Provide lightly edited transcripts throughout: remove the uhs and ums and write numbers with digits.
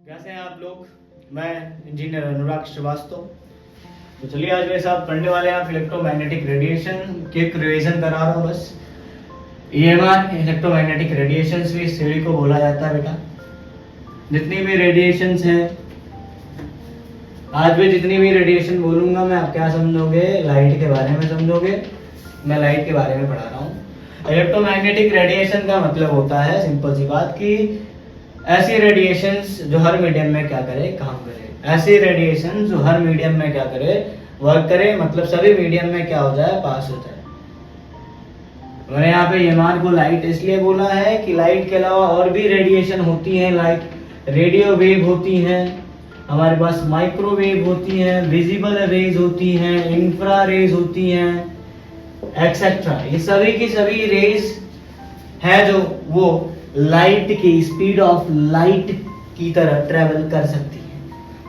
कैसे हैं आप लोग। मैं इंजीनियर अनुराग श्रीवास्तव। तो चलिए आज मेरे साथ पढ़ने वाले हैं आप इलेक्ट्रोमैग्नेटिक रेडिएशन के रिवीजन करा रहा हूँ। बस EMR इलेक्ट्रोमैग्नेटिक रेडिएशंस भी इस थ्योरी को बोला जाता है बेटा। जितनी भी रेडिएशंस हैं, आज भी जितनी भी रेडिएशन बोलूंगा मैं, आप क्या समझोगे? लाइट के बारे में समझोगे। मैं लाइट के बारे में पढ़ा रहा हूँ। इलेक्ट्रोमैग्नेटिक रेडिएशन का मतलब होता है सिंपल सी बात कि ऐसी रेडिएशंस जो हर मीडियम में क्या करे, काम करे। ऐसी रेडिएशन जो हर मीडियम में क्या करे, वर्क करे। मतलब सभी मीडियम में क्या हो जाए, पास हो जाए। मैंने यहाँ पे EMR को लाइट इसलिए बोला है कि लाइट के अलावा और भी रेडिएशन होती है। लाइक रेडियो वेव होती हैं, हमारे पास माइक्रोवेव होती हैं, विजिबल रेज होती हैं, इंफ्रा रेज होती हैं, एक्सेट्रा। ये सभी की सभी रेज है जो वो लाइट की स्पीड ऑफ लाइट की तरह ट्रेवल कर सकती है।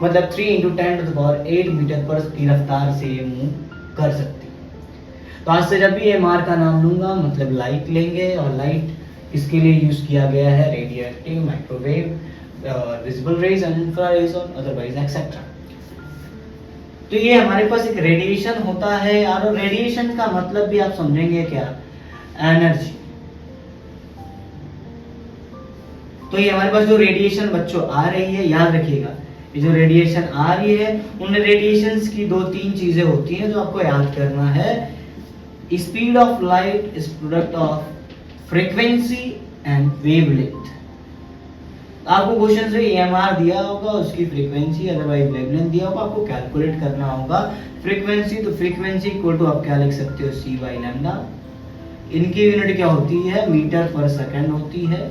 मतलब 3 × 10⁸ मीटर पर की रफ्तार से ये मूव कर सकती है। तो आज से जब भी EMR का नाम लूंगा मतलब लाइट लेंगे। और लाइट इसके लिए यूज किया गया है radioactive, microwave, visible rays, infra rays और अदरवाइज एक्सेट्रा। तो ये हमारे पास एक रेडिएशन होता है। और रेडिएशन का मतलब भी आप समझेंगे क्या? एनर्जी। तो ये हमारे पास जो रेडिएशन बच्चों आ रही है, याद रखिएगा, ये जो रेडिएशन आ रही है उन रेडिएशंस की 2-3 चीजें होती हैं जो आपको याद करना है। Speed of light is product of frequency and wavelength. आपको क्वेश्चन से EMR दिया होगा, उसकी फ्रीक्वेंसी अदरवाइज वेवलेंथ दिया होगा, आपको कैलकुलेट करना होगा फ्रीक्वेंसी। तो फ्रीक्वेंसी इक्वल टू आप क्या लिख सकते हो, c/λ। इनकी यूनिट क्या होती है, मीटर पर सेकंड होती है।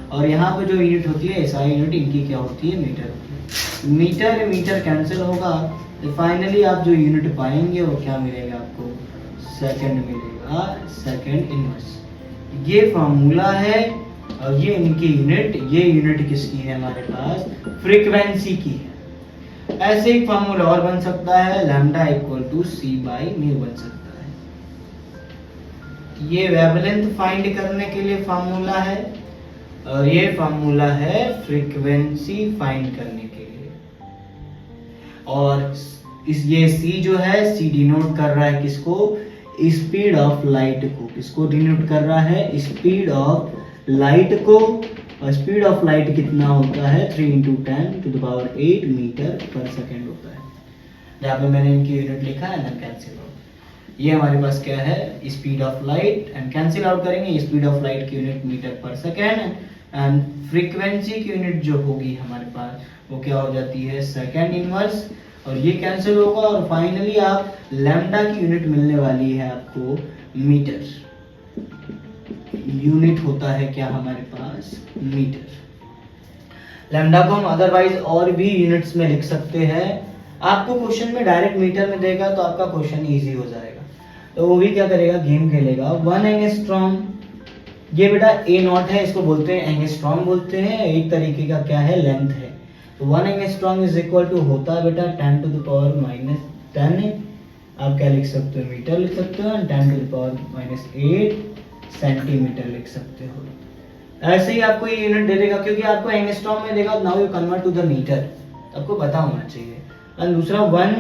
और यहाँ पे जो यूनिट होती है SI यूनिट, इनकी क्या होती है, मीटर होती है। मीटर मीटर कैंसिल होगा तो फाइनली आप जो यूनिट पाएंगे वो क्या मिलेगा आपको, सेकंड मिलेगा, सेकंड इनवर्स। ये फॉर्मूला है। और ये इनकी यूनिट, ये यूनिट किसकी है हमारे पास, फ्रीक्वेंसी की है। ऐसे एक फॉर्मूला और बन सकता है, लैम्डा इक्वल टू c/μ बन सकता है। ये वेवलेंथ फाइंड करने के लिए फॉर्मूला है और ये फॉर्मूला है फ्रीक्वेंसी फाइंड करने के लिए। और ये C जो है, C डिनोट कर रहा है किसको, स्पीड ऑफ लाइट को। किसको डिनोट कर रहा है, स्पीड ऑफ लाइट को। और स्पीड ऑफ लाइट कितना होता है, 3 × 10⁸ मीटर पर सेकेंड होता है। जहाँ पे मैंने इनकी यूनिट लिखा है ना, कैंसिल आउट। ये हमारे पास क्या है, speed of light. And cancel out करेंगे, स्पीड ऑफ लाइट की यूनिट मीटर पर सेकेंड एंड फ्रीक्वेंसी की यूनिट जो होगी हमारे पास वो क्या हो जाती है, सेकेंड इनवर्स। और ये कैंसिल होगा और फाइनली आप लैम्डा की यूनिट मिलने वाली है आपको, मीटर। यूनिट होता है क्या हमारे पास, मीटर। लैम्डा को हम अदरवाइज और भी यूनिट्स में लिख सकते हैं। आपको क्वेश्चन में डायरेक्ट मीटर में देगा तो आपका क्वेश्चन इजी हो जाएगा। तो वो भी क्या करेगा, गेम खेलेगा। 1 एंगस्ट्रॉम, ये बेटा A0 है, इसको बोलते हैं एंगस्ट्रॉम बोलते हैं। एक तरीके का क्या है, लेंथ है। तो 1 एंगस्ट्रॉम इज इक्वल टू होता है बेटा 10⁻⁻10। आप क्या लिख सकते हो, मीटर लिख सकते हो। 10⁻⁻8 सेंटीमीटर लिख सकते हो। ऐसे ही आपको ये यूनिट दे देगा, क्योंकि आपको एंगस्ट्रॉम में देगा। Now you convert to the metre, आपको पता होना चाहिए। और दूसरा 1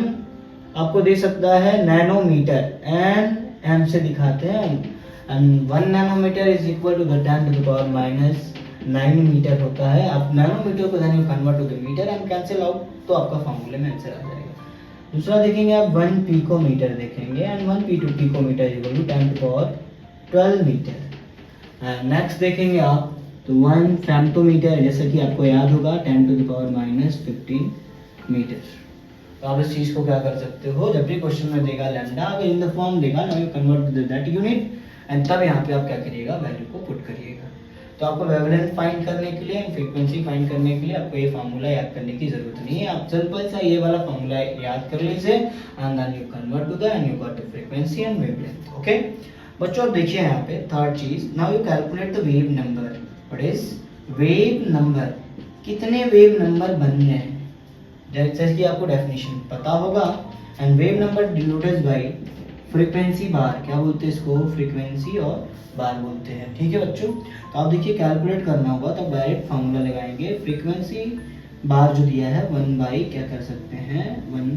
आपको दे सकता है नैनोमीटर, एम से दिखाते हैं। And 1 nanometre is equal to 10⁻⁹ metre होता है। आप नैनोमीटर को then you convert to the metre and cancel out, तो आपका फॉर्मूले में आंसर आ जाएगा। दूसरा देखेंगे आप 1 पिकोमीटर देखेंगे। And 1 picometre equal to 10⁻12 metre. Next देखेंगे आप तो 1 फेम्टोमीटर, जैसा कि आपको याद होगा 10⁻15 मीटर। तो आप इस चीज को क्या कर सकते हो, जब भी क्वेश्चन में देगा लैम्डा, अगर इन द फॉर्म देगा ना, you convert to that unit and तब यहाँ पे आप क्या करिएगा, वैल्यू को पुट करिएगा। तो आपको वेवलेंथ फाइंड करने के लिए, फ्रीक्वेंसी फाइंड करने के लिए आपको ये फार्मूला याद करने की जरूरत नहीं है। आप सिंपल सा ये वाला फार्मूला याद कर लीजिए and then you convert to the and you got the frequency and wavelength. Okay बच्चों, अब देखिए यहाँ पे थर्ड चीज, now you calculate the wave number. What is wave number, कितने वेव नंबर बनने हैं, जैसे कि आपको डेफिनेशन पता होगा। And wave number denoted by frequency bar, क्या बोलते हैं इसको, फ्रीक्वेंसी और बार बोलते हैं। ठीक है बच्चों, तो आप देखिए कैलकुलेट करना होगा तो डायरेक्ट फार्मूला लगाएंगे, फ्रीक्वेंसी बार जो दिया है 1 बाई क्या कर सकते हैं 1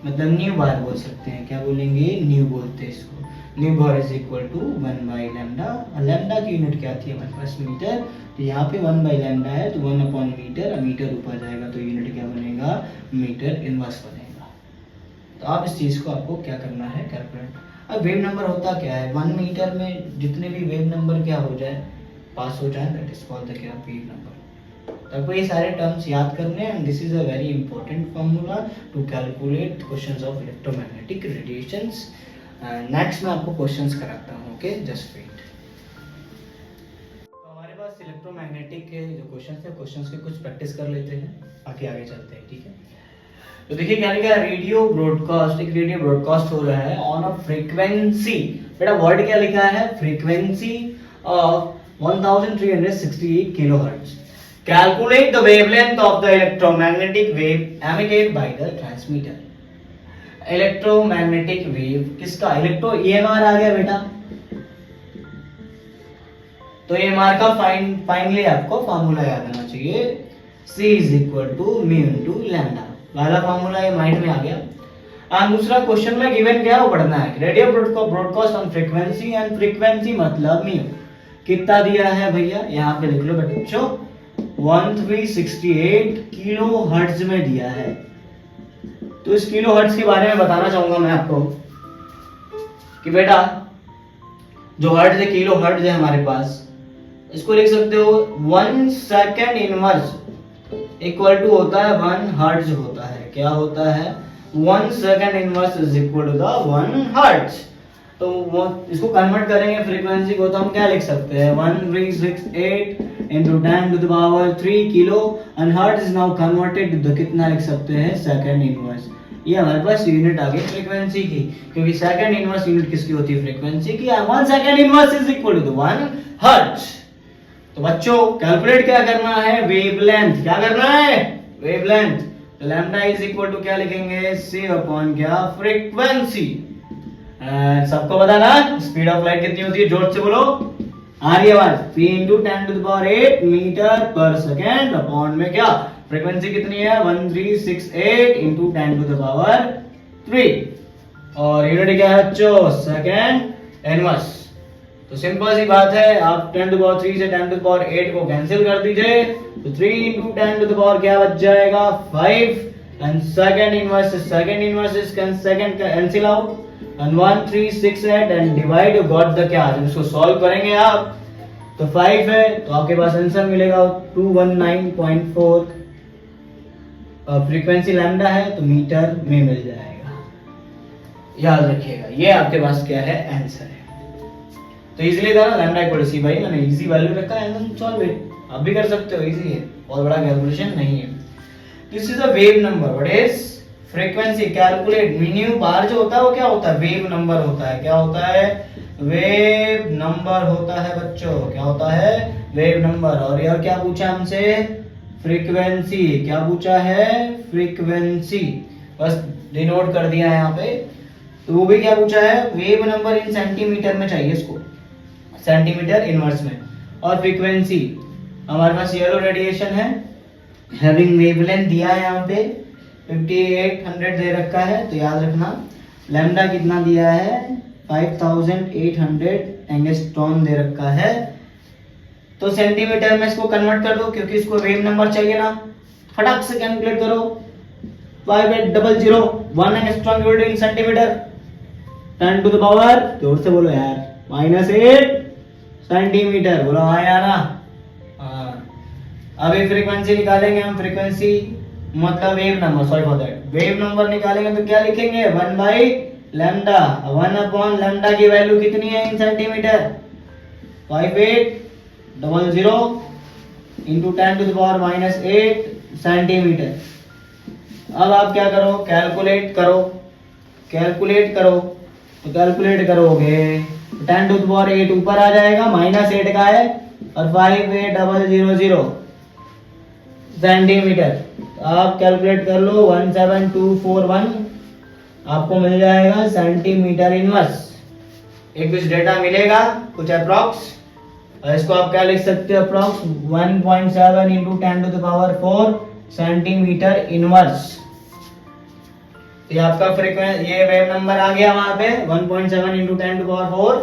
मतलब न्यू बार बोल सकते हैं, क्या बोलेंगे न्यू बोलते हैं इसको। Nu bar is equal to 1 by lambda. Lambda की यूनिट क्या थी हमारे पास मीटर, तो यहाँ पे 1 बाई लैम्डा है तो 1 अपॉन मीटर, मीटर ऊपर जाएगा तो यूनिट क्या बनेगा मीटर इनवर्स बनेगा। तो आप इस चीज़ को आपको क्या करना है कैलकुलेट। अब वेव नंबर होता क्या है 1 मीटर में जितने भी वेव नंबर क्या हो जाए पास हो जाए दैट इज कॉल्ड द क्या वेव नंबर। तो आपको ये सारे टर्म्स याद करने हैं and this is a very important formula to calculate questions of electromagnetic radiations. Next मैं आपको क्वेश्चंस कराता हूँ, ओके जस्ट वेट। तो हमारे पास इलेक्ट्रोमैग्नेटिक के जो क्वेश्चंस है क्वेश्चंस के कुछ प्रैक्टिस कर लेते हैं, आगे आगे चलते हैं, ठीक है। तो देखिए क्या लिखा है रेडियो ब्रॉडकास्ट, एक रेडियो ब्रॉडकास्ट हो रहा है ऑन अ फ्रीक्वेंसी, बेटा वर्ड क्या लिखा है frequency of 1368 kilohertz. Calculate the wavelength of the electromagnetic wave emitted by the transmitter. Electromagnetic wave किसका इलेक्ट्रो EMR आ गया बेटा, तो EMR का फाइनली आपको फार्मूला याद आना चाहिए, C is equal to mu into lambda, पहला फार्मूला ये माइंड में आ गया। और दूसरा क्वेश्चन में गिवन क्या वो पढ़ना है, radio broadcast on frequency and frequency मतलब म्यू कितना दिया है भैया, यहाँ पे लिख लो बच्चों 1368 किलो हर्ट्ज में दिया है। तो इस किलो हर्ट्ज के बारे में बताना चाहूंगा मैं आपको कि बेटा जो हर्ट्ज है किलो हर्ट्ज है हमारे पास, इसको लिख सकते हो 1 सेकेंड इनवर्स इक्वल टू होता है 1 हर्ट्ज होता है, क्या होता है 1 second inverse is equal to the 1 hertz. तो वो इसको कन्वर्ट करेंगे फ्रीक्वेंसी को तो हम क्या लिख सकते हैं 1368 into 10 to the power 3 kilo and hertz is now converted to कितना लिख सकते हैं सेकंड इनवर्स। ये हमारे पास यूनिट आ गई फ्रीक्वेंसी की, क्योंकि सेकंड इनवर्स यूनिट किसकी होती है फ्रीक्वेंसी की, 1 second inverse is equal to 1 hertz. तो बच्चों कैलकुलेट क्या करना है वेवलेंथ, क्या करना है वेवलेंथ, तो लैम्डा इज इक्वल टू क्या लिखेंगे c अपॉन क्या फ्रीक्वेंसी। सबको पता ना स्पीड ऑफ लाइट कितनी होती है, जोर से बोलो आ रही है आवाज, p into 10 to the power 8 metre पर सेकेंड अपॉन में क्या फ्रीक्वेंसी कितनी है 1368 into 10 to the power 3 और यूनिट क्या है बच्चों सेकेंड इनवर्स। तो सिंपल सी बात है, आप 10 to the power 3 से 10 to the power 8 को कैंसिल कर दीजिए तो 3 into 10 to the power क्या बच जाएगा 5 and second inverse is second cancel out and 1368 and divide you got the क्या, जब इसको सॉल्व करेंगे आप तो 5 है तो आपके पास आंसर मिलेगा 219.4 और फ्रीक्वेंसी लैम्डा है तो मीटर में मिल जाएगा, याद रखिएगा ये आपके पास क्या है आंसर है। तो इजीली था ना लैम्डा इक्वल टू c भाई, मैंने इजी वैल्यू रखा है एंड सॉल्व इट, आप भी कर सकते हो, इजी है, बहुत बड़ा कैलकुलेशन नहीं है। This is a wave number, what is frequency, calculate mu bar जो होता है वो क्या होता है वेव नंबर होता है, क्या होता है वेव नंबर होता है बच्चों, क्या होता है वेव नंबर। और यार क्या पूछा हमसे फ्रीक्वेंसी, क्या पूछा है फ्रीक्वेंसी, बस डिनोट कर दिया है यहाँ पे। तो वो भी क्या पूछा है वेव नंबर इन सेंटीमीटर में चाहिए इसको, सेंटीमीटर इनवर्स में। और फ्रीक्वेंसी हमारे पास येलो रेडिएशन है, हैविंग वेवलेंथ दिया है यहाँ पे 5800 दे रखा है, तो याद रखना लैम्डा कितना दिया है 5800 एंगस्ट्रॉन दे रखा है। तो सेंटीमीटर में इसको कन्वर्ट कर दो क्योंकि इसको वेव नंबर चाहिए ना, फटाक से कैलकुलेट करो 5800 1 angstrom in centimetre 10 to the power जोर से बोलो यार -8 सेंटीमीटर, बोलो हाँ यार ना। अभी फ्रीक्वेंसी निकालेंगे हम, फ्रीक्वेंसी मतलब wave number, sorry for that, wave number निकालेंगे तो क्या लिखेंगे 1 बाई लैम्डा, 1 अपॉन लैम्डा की वैल्यू कितनी है in centimetre 5800 into 10 to the power -8 centimetre. अब आप क्या करो कैलकुलेट करो, तो कैलकुलेट करोगे 10 टू द पावर 8 ऊपर आ जाएगा, -8 का है और 58000 सेंटीमीटर। आप कैलकुलेट कर लो 17241 आपको मिल जाएगा सेंटीमीटर इनवर्स। एक कुछ डेटा मिलेगा कुछ अप्रॉक्स, और इसको आप क्या लिख सकते हो अप्रॉक्स 1.7 इंटू 10⁴ सेंटीमीटर इनवर्स। ये आपका फ्रीक्वेंसी, ये वेव नंबर आ गया वहां पे 1.7 इंटू 10⁴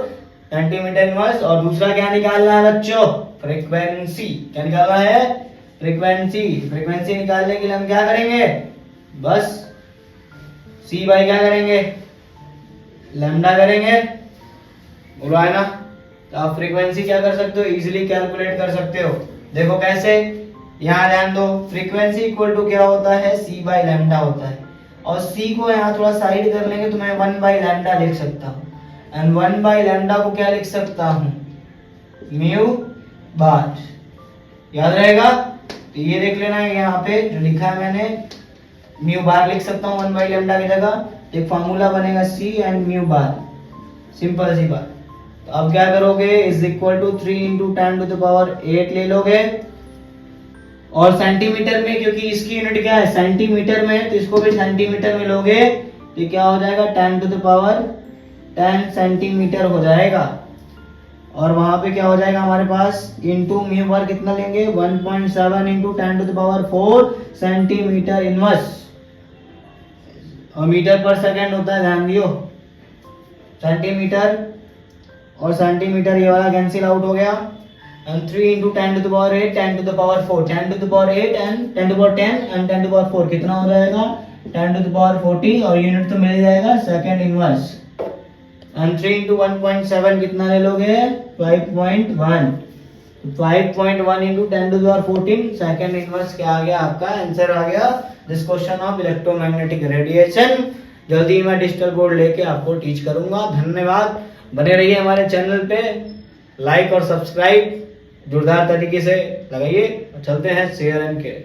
सेंटीमीटर इनवर्स। और दूसरा क्या निकालना है बच्चों? फ्रीक्वेंसी। क्या निकालना है? फ्रीक्वेंसी। फ्रीक्वेंसी निकालने के लिए हम क्या करेंगे? बस सी बाई क्या करेंगे? लैम्डा करेंगे। बोलो है ना? तो आप फ्रीक्वेंसी क्या कर सकते हो? इजीली कैलकुलेट कर सकते हो। देखो कैसे, यहाँ ध्यान दो, फ्रीक्वेंसी इक्वल टू क्या होता है? सी बाई लैम्डा होता है। और सी को यहाँ थोड़ा साइड कर लेंगे तो मैं 1 बाई लैम्डा लिख सकता हूँ। एंड 1 बाई लैम्डा को क्या लिख सकता हूँ? Mu bar. याद रहेगा? तो ये देख लेना है, यहाँ पे जो लिखा है मैंने, म्यू बार लिख सकता हूँ 1 बाई लैम्डा की जगह। एक फॉर्मूला बनेगा सी एंड म्यू बार, सिंपल सी बात। तो अब क्या करोगे? इज इक्वल टू 3 इंटू 10⁸ ले लोगे। और सेंटीमीटर में, क्योंकि इसकी यूनिट क्या है? सेंटीमीटर में, तो इसको भी सेंटीमीटर में लोगे तो क्या हो जाएगा? 10⁻10 सेंटीमीटर हो जाएगा। और वहां पे क्या हो जाएगा हमारे पास? इंटू म्यू बार कितना लेंगे? 1.7 इंटू 10⁴ सेंटीमीटर इनवर्स। और मीटर पर सेकंड होता है, ध्यान दियो। सेंटीमीटर और सेंटीमीटर ये वाला कैंसिल आउट हो गया। एंड 3 इंटू 10⁸ 10⁴ 10⁸ एंड 10⁻10 एंड 10⁴ कितना हो जाएगा? 10⁻40। और यूनिट तो मिल जाएगा सेकंड इनवर्स। एंड 3 इंटू 1.7 कितना ले लोगे? 5.1। 5.1 इंटू 10⁻14 सेकंड इनवर्स क्या आ गया? आपका आंसर आ गया this question of electromagnetic radiation. जल्दी ही मैं डिजिटल बोर्ड लेके आपको टीच करूंगा। धन्यवाद। बने रहिए हमारे चैनल पे, लाइक और सब्सक्राइब जोरदार तरीके से लगाइए। चलते हैं शेयर एंड केयर।